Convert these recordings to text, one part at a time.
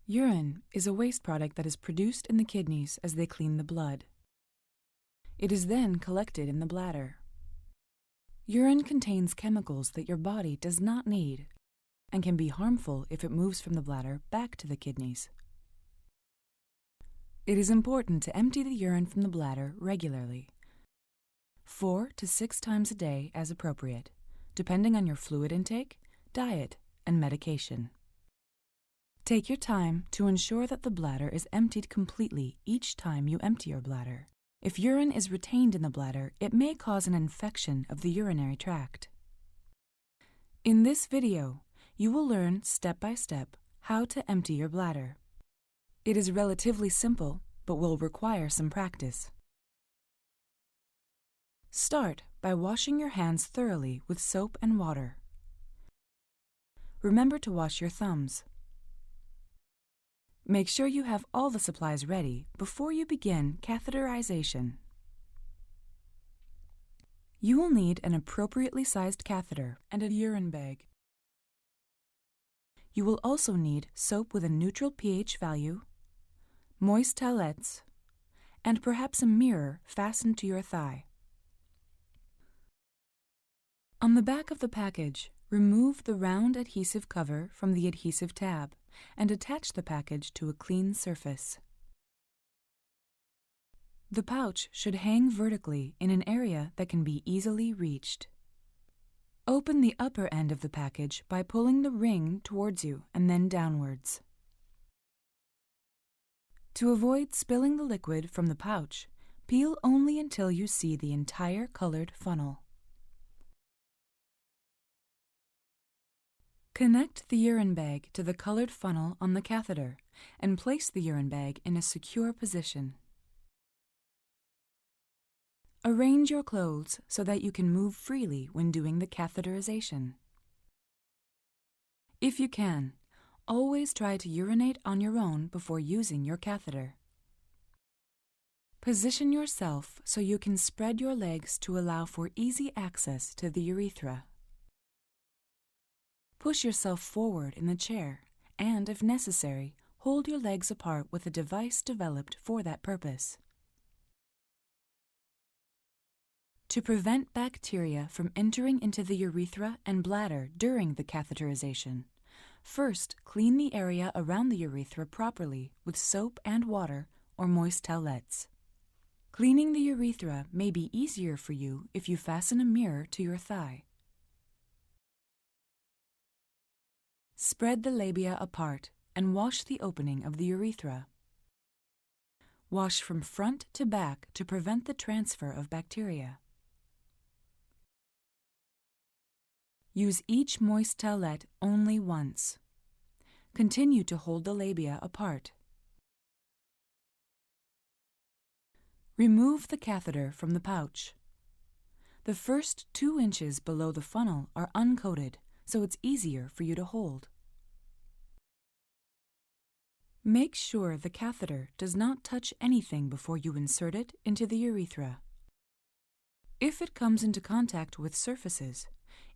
Urine is a waste product that is produced in the kidneys as they clean the blood. It is then collected in the bladder. Urine contains chemicals that your body does not need and can be harmful if it moves from the bladder back to the kidneys. It is important to empty the urine from the bladder regularly, 4 to 6 times a day as appropriate, depending on your fluid intake, diet, and medication. Take your time to ensure that the bladder is emptied completely each time you empty your bladder. If urine is retained in the bladder, it may cause an infection of the urinary tract. In this video, you will learn step by step how to empty your bladder. It is relatively simple, but will require some practice. Start by washing your hands thoroughly with soap and water. Remember to wash your thumbs. Make sure you have all the supplies ready before you begin catheterization. You will need an appropriately sized catheter and a urine bag. You will also need soap with a neutral pH value, moist towelettes, and perhaps a mirror fastened to your thigh. On the back of the package, remove the round adhesive cover from the adhesive tab and attach the package to a clean surface. The pouch should hang vertically in an area that can be easily reached. Open the upper end of the package by pulling the ring towards you and then downwards. To avoid spilling the liquid from the pouch, peel only until you see the entire colored funnel. Connect the urine bag to the colored funnel on the catheter and place the urine bag in a secure position. Arrange your clothes so that you can move freely when doing the catheterization. If you can, always try to urinate on your own before using your catheter. Position yourself so you can spread your legs to allow for easy access to the urethra. Push yourself forward in the chair and, if necessary, hold your legs apart with a device developed for that purpose. To prevent bacteria from entering into the urethra and bladder during the catheterization, first clean the area around the urethra properly with soap and water or moist towelettes. Cleaning the urethra may be easier for you if you fasten a mirror to your thigh. Spread the labia apart and wash the opening of the urethra. Wash from front to back to prevent the transfer of bacteria. Use each moist towelette only once. Continue to hold the labia apart. Remove the catheter from the pouch. The first 2 inches below the funnel are uncoated, so it's easier for you to hold. Make sure the catheter does not touch anything before you insert it into the urethra. If it comes into contact with surfaces,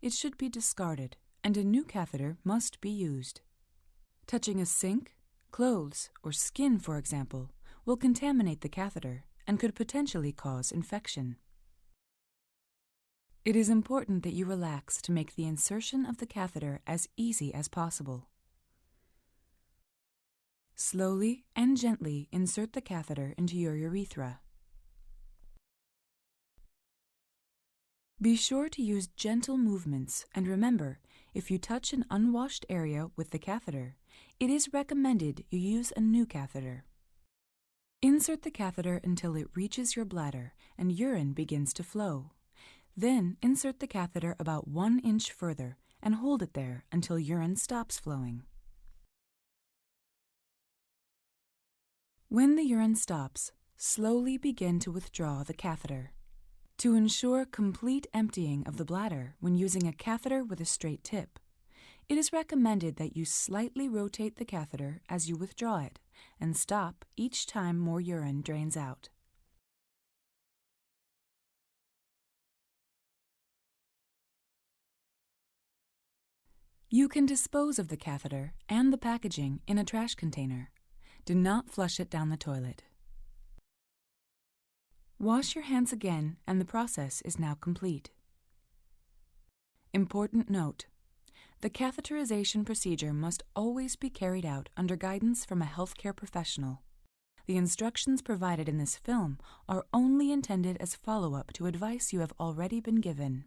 it should be discarded and a new catheter must be used. Touching a sink, clothes, or skin, for example, will contaminate the catheter and could potentially cause infection. It is important that you relax to make the insertion of the catheter as easy as possible. Slowly and gently insert the catheter into your urethra. Be sure to use gentle movements and remember, if you touch an unwashed area with the catheter, it is recommended you use a new catheter. Insert the catheter until it reaches your bladder and urine begins to flow. Then insert the catheter about 1 inch further and hold it there until urine stops flowing. When the urine stops, slowly begin to withdraw the catheter. To ensure complete emptying of the bladder when using a catheter with a straight tip, it is recommended that you slightly rotate the catheter as you withdraw it and stop each time more urine drains out. You can dispose of the catheter and the packaging in a trash container. Do not flush it down the toilet. Wash your hands again, and the process is now complete. Important note: the catheterization procedure must always be carried out under guidance from a healthcare professional. The instructions provided in this film are only intended as follow-up to advice you have already been given.